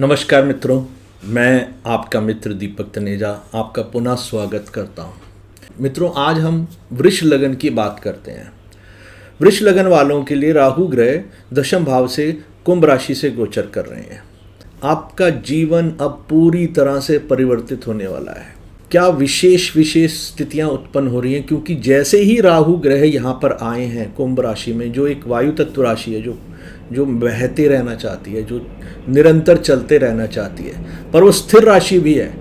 नमस्कार मित्रों, मैं आपका मित्र दीपक तनेजा आपका पुनः स्वागत करता हूं। मित्रों, आज हम वृष लगन की बात करते हैं। वृष लगन वालों के लिए राहु ग्रह दशम भाव से कुंभ राशि से गोचर कर रहे हैं। आपका जीवन अब पूरी तरह से परिवर्तित होने वाला है। क्या विशेष स्थितियां उत्पन्न हो रही हैं, क्योंकि जैसे ही राहु ग्रह यहाँ पर आए हैं कुंभ राशि में, जो एक वायु तत्व राशि है, जो बहते रहना चाहती है, जो निरंतर चलते रहना चाहती है, पर वो स्थिर राशि भी है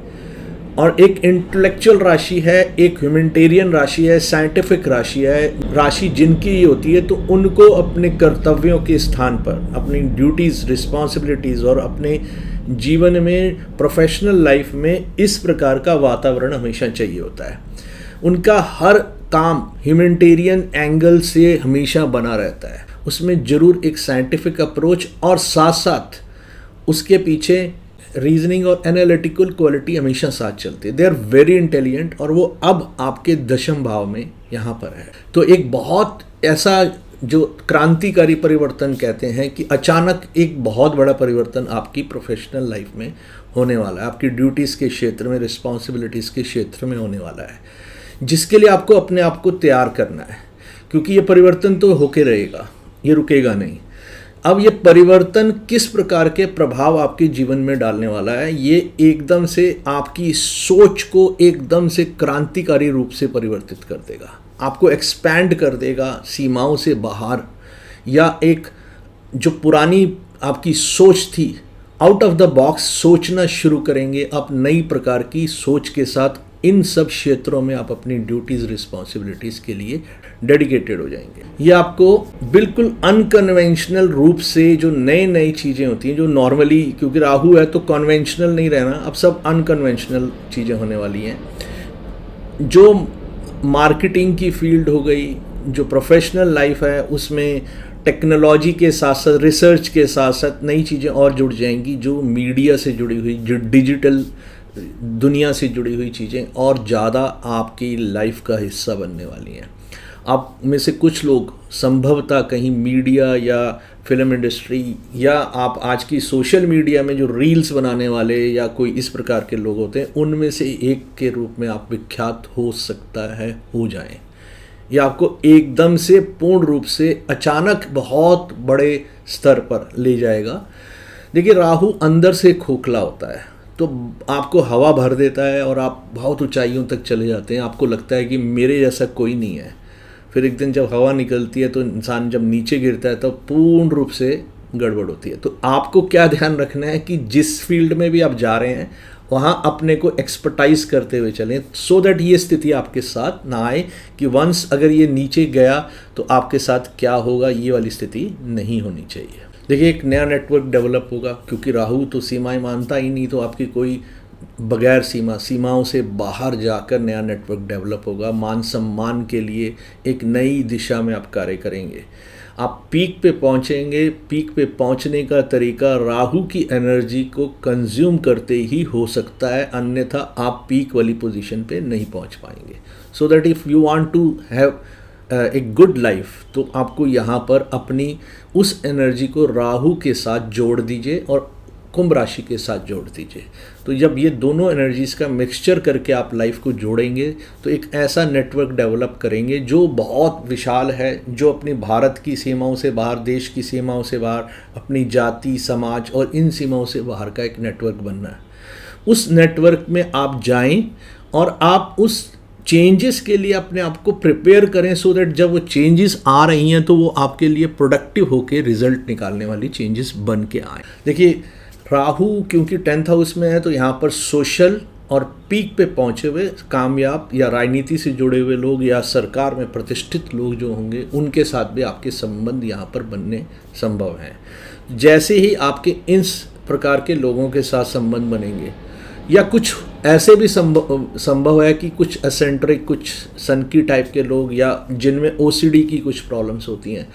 और एक इंटेलेक्चुअल राशि है, एक ह्यूमैनिटेरियन राशि है, साइंटिफिक राशि है। राशि जिनकी ये होती है तो उनको अपने कर्तव्यों के स्थान पर अपनी ड्यूटीज़, रिस्पॉन्सिबिलिटीज़ और अपने जीवन में, प्रोफेशनल लाइफ में इस प्रकार का वातावरण हमेशा चाहिए होता है। उनका हर काम ह्यूमैनिटेरियन एंगल से हमेशा बना रहता है। उसमें ज़रूर एक साइंटिफिक अप्रोच और साथ साथ उसके पीछे रीजनिंग और एनालिटिकल क्वालिटी हमेशा साथ चलती है। दे आर वेरी इंटेलिजेंट और वो अब आपके दशम भाव में यहाँ पर है। तो एक बहुत ऐसा जो क्रांतिकारी परिवर्तन कहते हैं कि अचानक एक बहुत बड़ा परिवर्तन आपकी प्रोफेशनल लाइफ में होने वाला है, आपकी ड्यूटीज़ के क्षेत्र में, रिस्पॉन्सिबिलिटीज़ के क्षेत्र में होने वाला है, जिसके लिए आपको अपने आप को तैयार करना है। क्योंकि ये परिवर्तन तो होके रहेगा, ये रुकेगा नहीं। अब ये परिवर्तन किस प्रकार के प्रभाव आपके जीवन में डालने वाला है, ये एकदम से आपकी सोच को एकदम से क्रांतिकारी रूप से परिवर्तित कर देगा, आपको एक्सपैंड कर देगा सीमाओं से बाहर, या एक जो पुरानी आपकी सोच थी, आउट ऑफ द बॉक्स सोचना शुरू करेंगे। आप नई प्रकार की सोच के साथ इन सब क्षेत्रों में आप अपनी ड्यूटीज़, रिस्पॉन्सिबिलिटीज़ के लिए डेडिकेटेड हो जाएंगे। ये आपको बिल्कुल अनकन्वेंशनल रूप से जो नई चीज़ें होती हैं, जो नॉर्मली, क्योंकि राहु है तो कन्वेंशनल नहीं रहना, अब सब अनकन्वेंशनल चीज़ें होने वाली हैं। जो मार्केटिंग की फील्ड हो गई, जो प्रोफेशनल लाइफ है, उसमें टेक्नोलॉजी के साथ साथ, रिसर्च के साथ साथ नई चीज़ें और जुड़ जाएंगी। जो मीडिया से जुड़ी हुई, जो डिजिटल दुनिया से जुड़ी हुई चीज़ें और ज़्यादा आपकी लाइफ का हिस्सा बनने वाली हैं। आप में से कुछ लोग संभवतः कहीं मीडिया या फिल्म इंडस्ट्री, या आप आज की सोशल मीडिया में जो रील्स बनाने वाले या कोई इस प्रकार के लोग होते हैं, उनमें से एक के रूप में आप विख्यात हो सकता है, हो जाएं। यह आपको एकदम से पूर्ण रूप से अचानक बहुत बड़े स्तर पर ले जाएगा। देखिए, राहु अंदर से खोखला होता है तो आपको हवा भर देता है और आप बहुत ऊंचाइयों तक चले जाते हैं। आपको लगता है कि मेरे जैसा कोई नहीं है। फिर एक दिन जब हवा निकलती है तो इंसान जब नीचे गिरता है तो पूर्ण रूप से गड़बड़ होती है। तो आपको क्या ध्यान रखना है कि जिस फील्ड में भी आप जा रहे हैं वहाँ अपने को एक्सपर्टाइज करते हुए चलें, सो दैट ये स्थिति आपके साथ ना आए कि वंस अगर ये नीचे गया तो आपके साथ क्या होगा, ये वाली स्थिति नहीं होनी चाहिए। देखिए, एक नया नेटवर्क डेवलप होगा, क्योंकि राहु तो सीमाएं मानता ही नहीं, तो आपकी कोई बगैर सीमाओं से बाहर जाकर नया नेटवर्क डेवलप होगा। मान सम्मान के लिए एक नई दिशा में आप कार्य करेंगे। आप पीक पे पहुंचेंगे। पीक पे पहुंचने का तरीका राहु की एनर्जी को कंज्यूम करते ही हो सकता है, अन्यथा आप पीक वाली पोजीशन पे नहीं पहुंच पाएंगे। So that if you want to have एक गुड लाइफ, तो आपको यहाँ पर अपनी उस एनर्जी को राहु के साथ जोड़ दीजिए और कुंभ राशि के साथ जोड़ दीजिए। तो जब ये दोनों एनर्जीज़ का मिक्सचर करके आप लाइफ को जोड़ेंगे तो एक ऐसा नेटवर्क डेवलप करेंगे जो बहुत विशाल है, जो अपनी भारत की सीमाओं से बाहर, देश की सीमाओं से बाहर, अपनी जाति, समाज और इन सीमाओं से बाहर का एक नेटवर्क बनना है। उस नेटवर्क में आप जाएं और आप उस चेंजेस के लिए अपने आप को प्रिपेयर करें, सो दैट जब वो चेंजेस आ रही हैं तो वो आपके लिए प्रोडक्टिव होकर रिजल्ट निकालने वाली चेंजेस बन के आए। देखिए, राहु क्योंकि 10th हाउस में है तो यहाँ पर सोशल और पीक पे पहुँचे हुए कामयाब या राजनीति से जुड़े हुए लोग या सरकार में प्रतिष्ठित लोग जो होंगे, उनके साथ भी आपके संबंध यहाँ पर बनने संभव हैं। जैसे ही आपके इस प्रकार के लोगों के साथ संबंध बनेंगे, या कुछ ऐसे भी संभव है कि कुछ एसेंट्रिक, कुछ सनकी टाइप के लोग, या जिनमें ओसीडी की कुछ प्रॉब्लम्स होती हैं,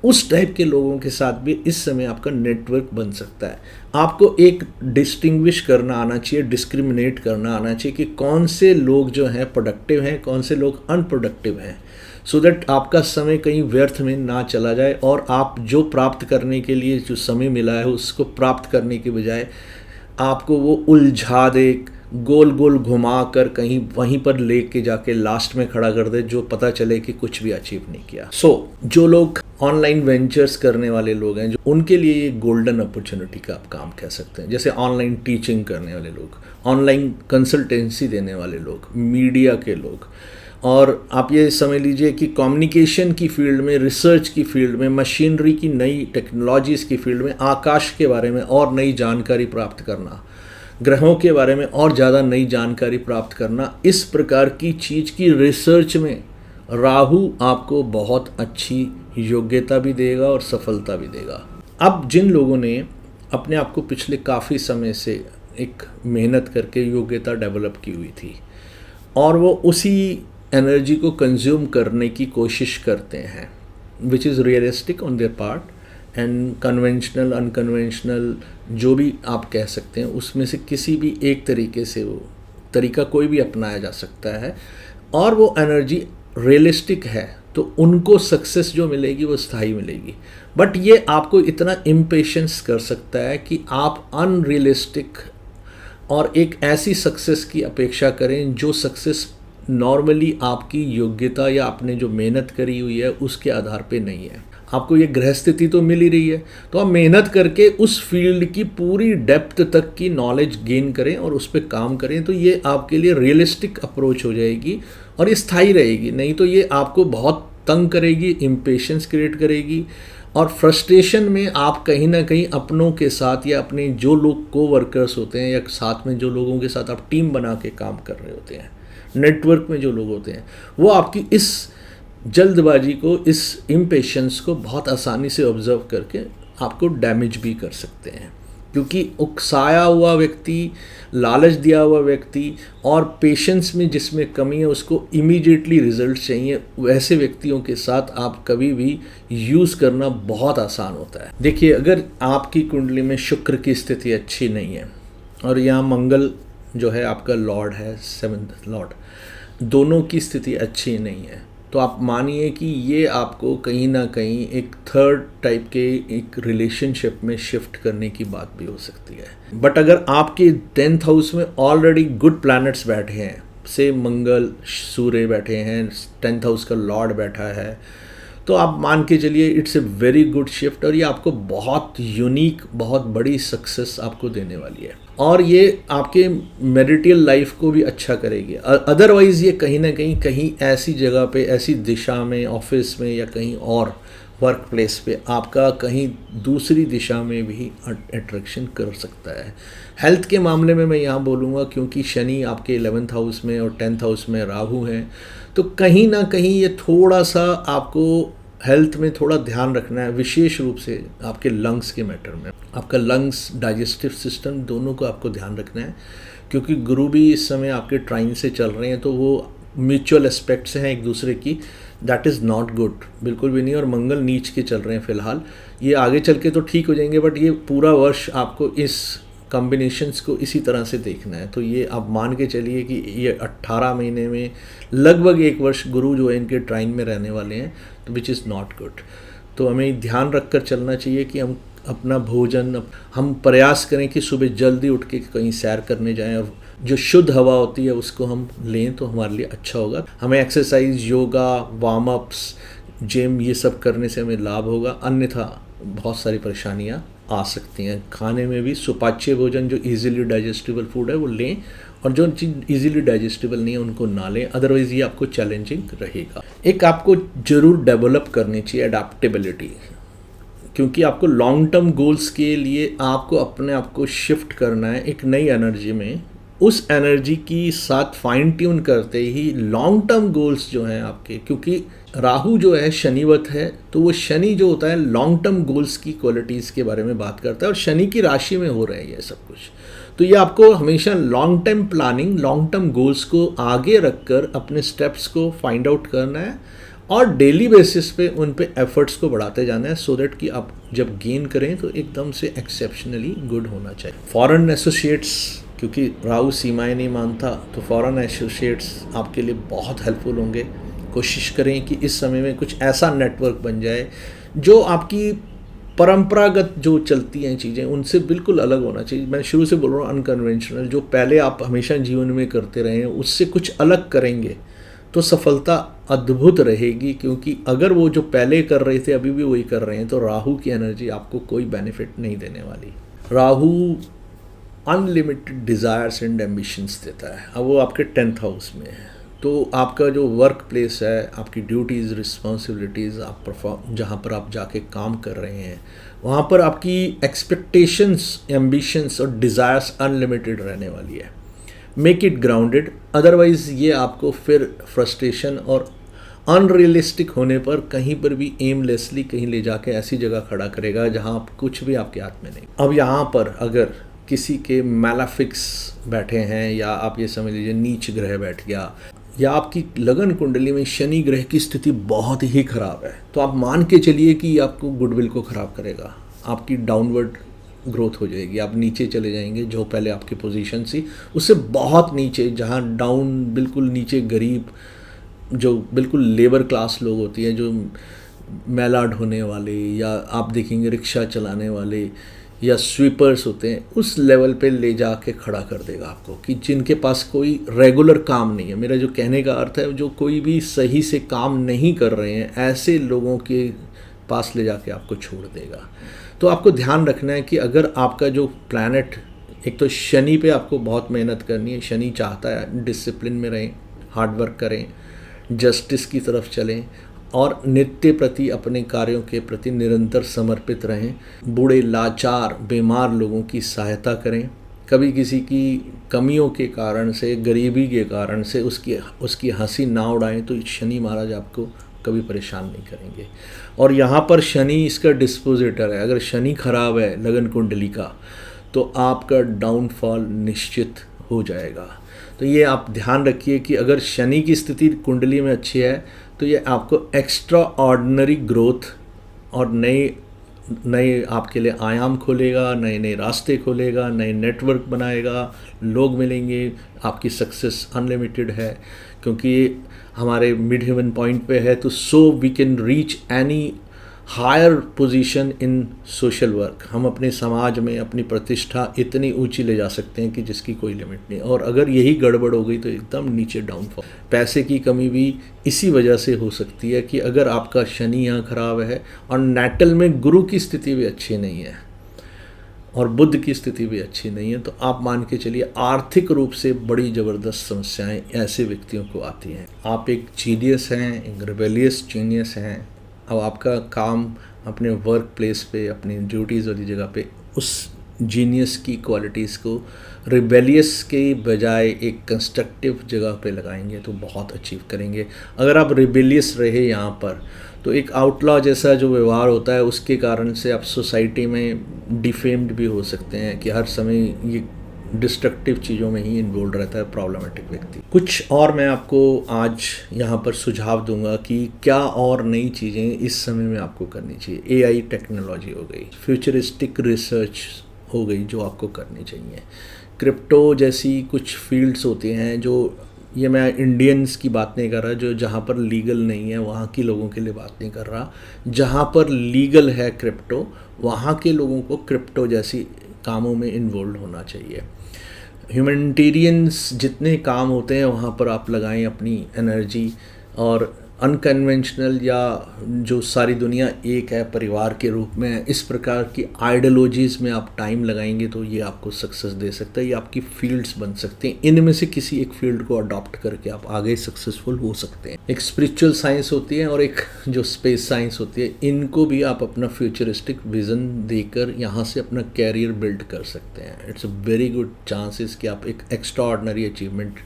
उस टाइप के लोगों के साथ भी इस समय आपका नेटवर्क बन सकता है। आपको एक डिस्टिंग्विश करना आना चाहिए, डिस्क्रिमिनेट करना आना चाहिए कि कौन से लोग जो हैं प्रोडक्टिव हैं, कौन से लोग अनप्रोडक्टिव हैं, सो दैट आपका समय कहीं व्यर्थ में ना चला जाए और आप जो प्राप्त करने के लिए जो समय मिला है उसको प्राप्त करने के बजाय आपको वो उलझा दे, गोल गोल घुमा कर कहीं वहीं पर लेके जाके लास्ट में खड़ा कर दे, जो पता चले कि कुछ भी अचीव नहीं किया। जो लोग ऑनलाइन वेंचर्स करने वाले लोग हैं, जो उनके लिए ये गोल्डन अपॉर्चुनिटी का आप काम कह सकते हैं। जैसे ऑनलाइन टीचिंग करने वाले लोग, ऑनलाइन कंसल्टेंसी देने वाले लोग, मीडिया के लोग, और आप ये समझ लीजिए कि कम्युनिकेशन की फील्ड में, रिसर्च की फील्ड में, मशीनरी की नई टेक्नोलॉजीज़ की फील्ड में, आकाश के बारे में और नई जानकारी प्राप्त करना, ग्रहों के बारे में और ज़्यादा नई जानकारी प्राप्त करना, इस प्रकार की चीज़ की रिसर्च में राहु आपको बहुत अच्छी योग्यता भी देगा और सफलता भी देगा। अब जिन लोगों ने अपने आप को पिछले काफ़ी समय से एक मेहनत करके योग्यता डेवलप की हुई थी और वो उसी एनर्जी को कंज्यूम करने की कोशिश करते हैं, which is realistic on their part, and conventional, unconventional, जो भी आप कह सकते हैं, उसमें से किसी भी एक तरीके से वो तरीका कोई भी अपनाया जा सकता है और वो एनर्जी रियलिस्टिक है, तो उनको सक्सेस जो मिलेगी वो स्थायी मिलेगी। बट ये आपको इतना इम्पेशेंस कर सकता है कि आप अनरियलिस्टिक और एक ऐसी सक्सेस की अपेक्षा करें जो सक्सेस नॉर्मली आपकी योग्यता या आपने जो मेहनत करी हुई है उसके आधार पे नहीं है। आपको ये ग्रह स्थिति तो मिल ही रही है, तो आप मेहनत करके उस फील्ड की पूरी डेप्थ तक की नॉलेज गेन करें और उस पर काम करें, तो ये आपके लिए रियलिस्टिक अप्रोच हो जाएगी और ये स्थायी रहेगी। नहीं तो ये आपको बहुत तंग करेगी, इम्पेशेंस क्रिएट करेगी और फ्रस्ट्रेशन में आप कहीं ना कहीं अपनों के साथ या अपने जो लोग को वर्कर्स होते हैं या साथ में जो लोगों के साथ आप टीम बना के काम कर रहे होते हैं, नेटवर्क में जो लोग होते हैं, वो आपकी इस जल्दबाजी को, इस इम्पेशेंस को बहुत आसानी से ऑब्जर्व करके आपको डैमेज भी कर सकते हैं। क्योंकि उकसाया हुआ व्यक्ति, लालच दिया हुआ व्यक्ति और पेशेंस में जिसमें कमी है उसको इमीडिएटली रिजल्ट चाहिए, वैसे व्यक्तियों के साथ आप कभी भी यूज़ करना बहुत आसान होता है। देखिए, अगर आपकी कुंडली में शुक्र की स्थिति अच्छी नहीं है और यहाँ मंगल जो है आपका लॉर्ड है, 7th लॉर्ड, दोनों की स्थिति अच्छी नहीं है, तो आप मानिए कि ये आपको कहीं ना कहीं एक थर्ड टाइप के एक रिलेशनशिप में शिफ्ट करने की बात भी हो सकती है। बट अगर आपके 10th हाउस में ऑलरेडी गुड प्लैनेट्स बैठे हैं, से मंगल, सूर्य बैठे हैं, 10th हाउस का लॉर्ड बैठा है, तो आप मान के चलिए it's a very good shift और ये आपको बहुत यूनिक, बहुत बड़ी सक्सेस आपको देने वाली है और ये आपके मैरिटल लाइफ को भी अच्छा करेगी। अदरवाइज़ ये कहीं ना कहीं ऐसी जगह पे, ऐसी दिशा में, ऑफिस में या कहीं और वर्क प्लेस पे आपका कहीं दूसरी दिशा में भी अट्रैक्शन कर सकता है। हेल्थ के मामले में मैं यहाँ बोलूँगा, क्योंकि शनि आपके 11th हाउस में और 10th हाउस में राहु हैं, तो कहीं ना कहीं ये थोड़ा सा आपको हेल्थ में थोड़ा ध्यान रखना है, विशेष रूप से आपके लंग्स के मैटर में। आपका लंग्स, डाइजेस्टिव सिस्टम, दोनों को आपको ध्यान रखना है, क्योंकि गुरु भी इस समय आपके ट्राइन से चल रहे हैं, तो वो म्यूचुअल एस्पेक्ट्स हैं एक दूसरे की, दैट इज़ नॉट गुड, बिल्कुल भी नहीं। और मंगल नीच के चल रहे हैं फ़िलहाल, ये आगे चल के तो ठीक हो जाएंगे, बट ये पूरा वर्ष आपको इस कॉम्बिनेशंस को इसी तरह से देखना है। तो ये आप मान के चलिए कि ये 18 महीने में लगभग 1 वर्ष गुरु जो है इनके ट्राइन में रहने वाले हैं, तो विच इज़ नॉट गुड। तो हमें ध्यान रख कर चलना चाहिए कि हम अपना भोजन, हम प्रयास करें कि सुबह जल्दी उठ के कहीं सैर करने जाएं और जो शुद्ध हवा होती है उसको हम लें, तो हमारे लिए अच्छा होगा। हमें exercise, yoga, warm ups, gym, ये सब करने से हमें लाभ होगा, अन्यथा बहुत सारी परेशानियां आ सकती हैं। खाने में भी सुपाच्य भोजन, जो इजीली डाइजेस्टिबल फूड है वो लें, और जो चीज़ इजीली डाइजेस्टिबल नहीं है उनको ना लें, अदरवाइज़ ये आपको चैलेंजिंग रहेगा। एक आपको ज़रूर डेवलप करनी चाहिए अडेप्टेबिलिटी, क्योंकि आपको लॉन्ग टर्म गोल्स के लिए आपको अपने आप को शिफ्ट करना है एक नई एनर्जी में। उस एनर्जी की साथ फाइन ट्यून करते ही लॉन्ग टर्म गोल्स जो हैं आपके, क्योंकि राहु जो है शनिवत है, तो वो शनि जो होता है लॉन्ग टर्म गोल्स की क्वालिटीज़ के बारे में बात करता है, और शनि की राशि में हो रहा है ये सब कुछ। तो ये आपको हमेशा long term planning, long term goals को आगे रखकर अपने स्टेप्स को फाइंड आउट करना है और डेली बेसिस पे उन पे एफर्ट्स को बढ़ाते जाना है, सो दैट कि आप जब गेन करें तो एकदम से एक्सेप्शनली गुड होना चाहिए। फॉरेन एसोसिएट्स, क्योंकि राहु सीमाएं नहीं मानता, तो फॉरेन एसोसिएट्स आपके लिए बहुत हेल्पफुल होंगे। कोशिश करें कि इस समय में कुछ ऐसा नेटवर्क बन जाए जो आपकी परंपरागत जो चलती हैं चीज़ें उनसे बिल्कुल अलग होना चाहिए। मैं शुरू से बोल रहा हूँ अनकन्वेंशनल, जो पहले आप हमेशा जीवन में करते रहे हैं उससे कुछ अलग करेंगे तो सफलता अद्भुत रहेगी। क्योंकि अगर वो जो पहले कर रहे थे अभी भी वही कर रहे हैं तो राहु की एनर्जी आपको कोई बेनिफिट नहीं देने वाली। Rahu unlimited desires and ambitions देता है। अब वो आपके 10th हाउस में है तो आपका जो वर्क प्लेस है, आपकी ड्यूटीज़, रिस्पॉन्सिबिलिटीज़, आप परफॉर्म जहाँ पर आप जाके काम कर रहे हैं वहाँ पर आपकी एक्सपेक्टेशंस, एम्बिशंस और डिज़ायर्स अनलिमिटेड रहने वाली है। मेक इट ग्राउंडेड, अदरवाइज़ ये आपको फिर फ्रस्ट्रेशन और अनरियलिस्टिक होने पर कहीं पर भी एमलेसली कहीं ले जाके ऐसी जगह खड़ा करेगा जहाँ आप कुछ भी आपके हाथ में नहीं। अब यहाँ पर अगर किसी के मैलाफिक्स बैठे हैं या आप ये समझ लीजिए नीच ग्रह बैठ गया या आपकी लगन कुंडली में शनि ग्रह की स्थिति बहुत ही ख़राब है तो आप मान के चलिए कि आपको गुडविल को ख़राब करेगा, आपकी डाउनवर्ड ग्रोथ हो जाएगी, आप नीचे चले जाएंगे। जो पहले आपकी पोजीशन थी उससे बहुत नीचे, जहाँ डाउन बिल्कुल नीचे गरीब, जो बिल्कुल लेबर क्लास लोग होती हैं, जो मेला ढोने वाले या आप देखेंगे रिक्शा चलाने वाले या स्वीपर्स होते हैं, उस लेवल पे ले जाके खड़ा कर देगा आपको कि जिनके पास कोई रेगुलर काम नहीं है। मेरा जो कहने का अर्थ है जो कोई भी सही से काम नहीं कर रहे हैं ऐसे लोगों के पास ले जाके आपको छोड़ देगा। तो आपको ध्यान रखना है कि अगर आपका जो प्लैनेट, एक तो शनि पे आपको बहुत मेहनत करनी है। शनि चाहता है डिसिप्लिन में रहें, हार्डवर्क करें, जस्टिस की तरफ चलें और नित्य प्रति अपने कार्यों के प्रति निरंतर समर्पित रहें। बूढ़े, लाचार, बीमार लोगों की सहायता करें। कभी किसी की कमियों के कारण से, गरीबी के कारण से उसकी हंसी ना उड़ाएं तो शनि महाराज आपको कभी परेशान नहीं करेंगे। और यहाँ पर शनि इसका डिस्पोजिटर है। अगर शनि खराब है लगन कुंडली का तो आपका डाउनफॉल निश्चित हो जाएगा। तो ये आप ध्यान रखिए कि अगर शनि की स्थिति कुंडली में अच्छी है तो ये आपको एक्स्ट्रा ऑर्डिनरी ग्रोथ और नए आपके लिए आयाम खोलेगा, नए नए रास्ते खोलेगा, नए नेटवर्क बनाएगा, लोग मिलेंगे, आपकी सक्सेस अनलिमिटेड है। क्योंकि हमारे मिड हेवन पॉइंट पे है तो so we can reach any higher position in social work. हम अपने समाज में अपनी प्रतिष्ठा इतनी ऊंची ले जा सकते हैं कि जिसकी कोई लिमिट नहीं। और अगर यही गड़बड़ हो गई तो एकदम नीचे डाउनफॉल। पैसे की कमी भी इसी वजह से हो सकती है कि अगर आपका शनि यहाँ खराब है और नेटल में गुरु की स्थिति भी अच्छी नहीं है और बुध की स्थिति भी अच्छी नहीं है तो आप मान के चलिए आर्थिक रूप से बड़ी ज़बरदस्त समस्याएं ऐसे व्यक्तियों को आती हैं। आप एक जीनियस हैं, एक रिबेलियस जीनियस हैं। अब आपका काम अपने वर्क प्लेस पे, अपनी ड्यूटीज़ वाली जगह पे उस जीनियस की क्वालिटीज़ को रिबेलियस के बजाय एक कंस्ट्रक्टिव जगह पे लगाएंगे तो बहुत अचीव करेंगे। अगर आप रिबेलियस रहे यहाँ पर तो एक आउटलॉ जैसा जो व्यवहार होता है उसके कारण से आप सोसाइटी में डिफेम्ड भी हो सकते हैं कि हर समय ये डिस्ट्रक्टिव चीज़ों में ही इन्वॉल्व रहता है प्रॉब्लमेटिक व्यक्ति। कुछ और मैं आपको आज यहाँ पर सुझाव दूंगा कि क्या और नई चीज़ें इस समय में आपको करनी चाहिए। एआई टेक्नोलॉजी हो गई, फ्यूचरिस्टिक रिसर्च हो गई जो आपको करनी चाहिए। क्रिप्टो जैसी कुछ फील्ड्स होती हैं जो, ये मैं इंडियंस की बात नहीं कर रहा, जो जहाँ पर लीगल नहीं है वहाँ के लोगों के लिए बात नहीं कर रहा। जहाँ पर लीगल है क्रिप्टो वहाँ के लोगों को क्रिप्टो जैसी कामों में इन्वॉल्व होना चाहिए। ह्यूमैनिटेरियंस जितने काम होते हैं वहाँ पर आप लगाएं अपनी एनर्जी। और अनकन्वेंशनल या जो सारी दुनिया एक है परिवार के रूप में, इस प्रकार की आइडियोलॉजीज़ में आप टाइम लगाएंगे तो ये आपको सक्सेस दे सकता है। ये आपकी फील्ड्स बन सकते हैं। इनमें से किसी एक फील्ड को अडॉप्ट करके आप आगे सक्सेसफुल हो सकते हैं। एक स्पिरिचुअल साइंस होती है और एक जो स्पेस साइंस होती है, इनको भी आप अपना फ्यूचरिस्टिक विज़न देकर यहाँ से अपना कैरियर बिल्ड कर सकते हैं। It's a very good chances कि आप एक एक्स्ट्रा ऑर्डिनरी अचीवमेंट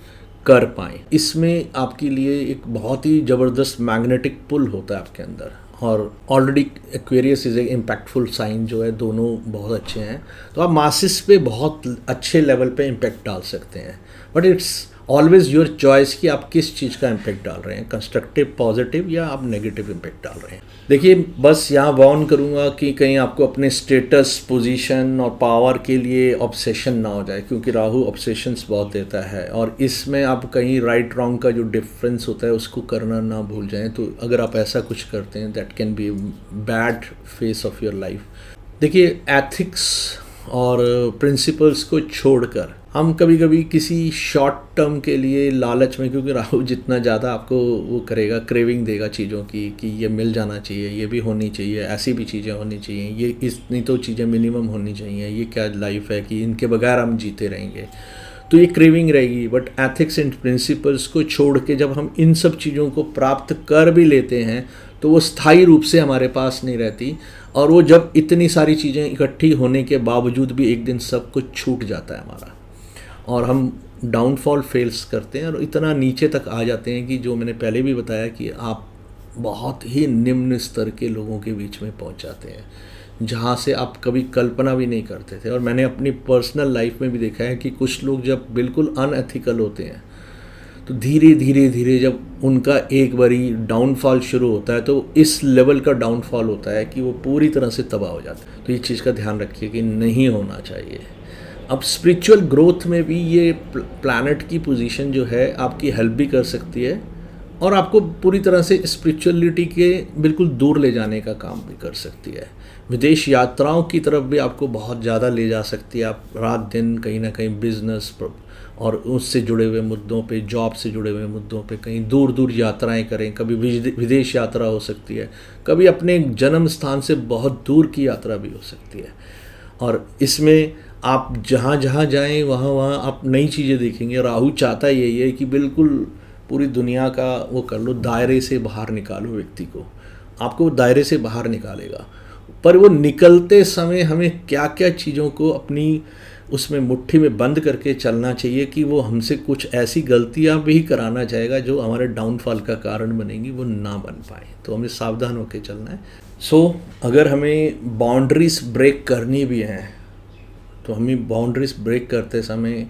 कर पाएँ। इसमें आपके लिए एक बहुत ही ज़बरदस्त मैग्नेटिक पुल होता है आपके अंदर। और already Aquarius is a impactful sign जो है, दोनों बहुत अच्छे हैं। तो आप मासिस पे बहुत अच्छे लेवल पे इम्पैक्ट डाल सकते हैं। But it's always your choice कि आप किस चीज़ का इम्पैक्ट डाल रहे हैं, कंस्ट्रक्टिव पॉजिटिव या आप नेगेटिव इम्पैक्ट डाल रहे हैं। देखिए, बस यहाँ वार्न करूँगा कि कहीं आपको अपने स्टेटस, पोजीशन और पावर के लिए ऑब्सेशन ना हो जाए, क्योंकि राहु ऑब्सेशंस बहुत देता है और इसमें आप कहीं राइट रॉन्ग का जो डिफरेंस होता है उसको करना ना भूल जाएं। तो अगर आप ऐसा कुछ करते हैं that can be bad face of your life. देखिए, एथिक्स और प्रिंसिपल्स को छोड़कर हम कभी कभी किसी शॉर्ट टर्म के लिए लालच में, क्योंकि राहु जितना ज़्यादा आपको वो करेगा, क्रेविंग देगा चीज़ों की कि ये मिल जाना चाहिए, ये भी होनी चाहिए, ऐसी भी चीज़ें होनी चाहिए, ये इतनी तो चीज़ें मिनिमम होनी चाहिए, ये क्या लाइफ है कि इनके बगैर हम जीते रहेंगे, तो ये क्रेविंग रहेगी। बट एथिक्स एंड प्रिंसिपल्स को छोड़ के जब हम इन सब चीज़ों को प्राप्त कर भी लेते हैं तो वो स्थायी रूप से हमारे पास नहीं रहती, और वो जब इतनी सारी चीज़ें इकट्ठी होने के बावजूद भी एक दिन सब कुछ छूट जाता है हमारा, और हम डाउनफॉल फेल्स करते हैं और इतना नीचे तक आ जाते हैं कि जो मैंने पहले भी बताया कि आप बहुत ही निम्न स्तर के लोगों के बीच में पहुंच जाते हैं, जहाँ से आप कभी कल्पना भी नहीं करते थे। और मैंने अपनी पर्सनल लाइफ में भी देखा है कि कुछ लोग जब बिल्कुल अनएथिकल होते हैं तो धीरे धीरे धीरे जब उनका एक बारी डाउनफॉल शुरू होता है तो इस लेवल का डाउनफॉल होता है कि वो पूरी तरह से तबाह हो जाता है। तो ये चीज़ का ध्यान रखिए कि नहीं होना चाहिए। अब स्पिरिचुअल ग्रोथ में भी ये प्लैनेट की पोजीशन जो है आपकी हेल्प भी कर सकती है और आपको पूरी तरह से स्पिरिचुअलिटी के बिल्कुल दूर ले जाने का काम भी कर सकती है। विदेश यात्राओं की तरफ भी आपको बहुत ज़्यादा ले जा सकती है। आप रात दिन कहीं ना कहीं बिजनेस और उससे जुड़े हुए मुद्दों पे, जॉब से जुड़े हुए मुद्दों पे कहीं दूर दूर यात्राएं करें। कभी विदेश यात्रा हो सकती है, कभी अपने जन्म स्थान से बहुत दूर की यात्रा भी हो सकती है। और इसमें आप जहाँ जहाँ जाएं वहाँ वहाँ आप नई चीज़ें देखेंगे। राहु चाहता यही है कि बिल्कुल पूरी दुनिया का वो कर लो, दायरे से बाहर निकालो व्यक्ति को, आपको दायरे से बाहर निकालेगा। पर वो निकलते समय हमें क्या क्या चीज़ों को अपनी उसमें मुट्ठी में बंद करके चलना चाहिए कि वो हमसे कुछ ऐसी गलतियां भी कराना चाहेगा जो हमारे डाउनफॉल का कारण बनेंगी, वो ना बन पाए। तो हमें सावधान होकर चलना है। अगर हमें बाउंड्रीज ब्रेक करनी भी हैं तो हमें बाउंड्रीज ब्रेक करते समय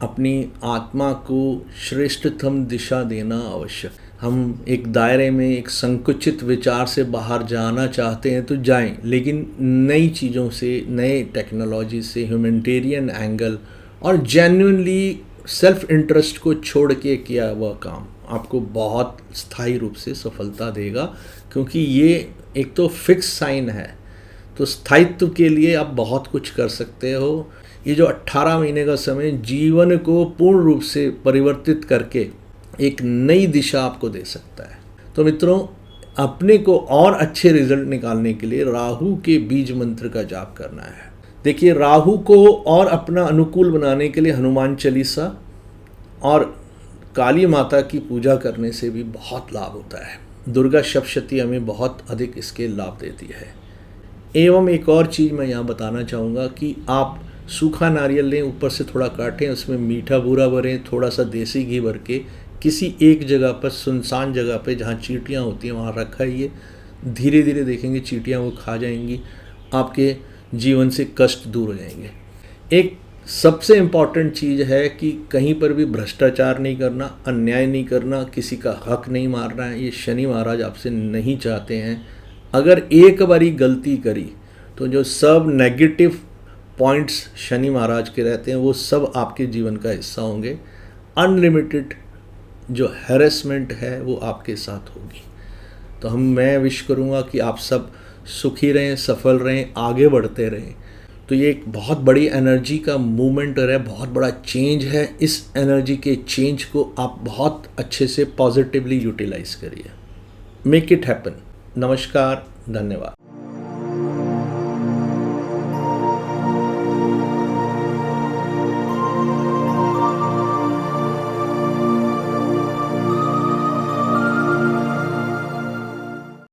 अपनी आत्मा को श्रेष्ठतम दिशा देना आवश्यक। हम एक दायरे में एक संकुचित विचार से बाहर जाना चाहते हैं तो जाएं, लेकिन नई चीज़ों से, नए टेक्नोलॉजी से, ह्यूमैनिटेरियन एंगल और जेन्युइनली सेल्फ इंटरेस्ट को छोड़ के किया हुआ काम आपको बहुत स्थायी रूप से सफलता देगा, क्योंकि ये एक तो फिक्स साइन है। तो स्थायित्व के लिए आप बहुत कुछ कर सकते हो। ये जो 18 महीने का समय जीवन को पूर्ण रूप से परिवर्तित करके एक नई दिशा आपको दे सकता है। तो मित्रों, अपने को और अच्छे रिजल्ट निकालने के लिए राहु के बीज मंत्र का जाप करना है। देखिए, राहु को और अपना अनुकूल बनाने के लिए हनुमान चालीसा और काली माता की पूजा करने से भी बहुत लाभ होता है। दुर्गा सप्तशती हमें बहुत अधिक इसके लाभ देती है। एवं एक और चीज़ मैं यहाँ बताना चाहूँगा कि आप सूखा नारियल लें, ऊपर से थोड़ा काटें, उसमें मीठा बूरा भरें, थोड़ा सा देसी घी भर के किसी एक जगह पर, सुनसान जगह पे जहाँ चींटियाँ होती हैं वहाँ रखाइए। धीरे धीरे देखेंगे चींटियाँ वो खा जाएंगी, आपके जीवन से कष्ट दूर हो जाएंगे। एक सबसे इम्पॉर्टेंट चीज़ है कि कहीं पर भी भ्रष्टाचार नहीं करना, अन्याय नहीं करना, किसी का हक नहीं मारना है। ये शनि महाराज आपसे नहीं चाहते हैं। अगर एक बारी गलती करी तो जो सब नेगेटिव पॉइंट्स शनि महाराज के रहते हैं वो सब आपके जीवन का हिस्सा होंगे। अनलिमिटेड जो हैरेसमेंट है वो आपके साथ होगी। तो मैं विश करूँगा कि आप सब सुखी रहें, सफल रहें, आगे बढ़ते रहें। तो ये एक बहुत बड़ी एनर्जी का मूवमेंट है, बहुत बड़ा चेंज है। इस एनर्जी के चेंज को आप बहुत अच्छे से पॉजिटिवली यूटिलाइज करिए। Make it happen. नमस्कार, धन्यवाद।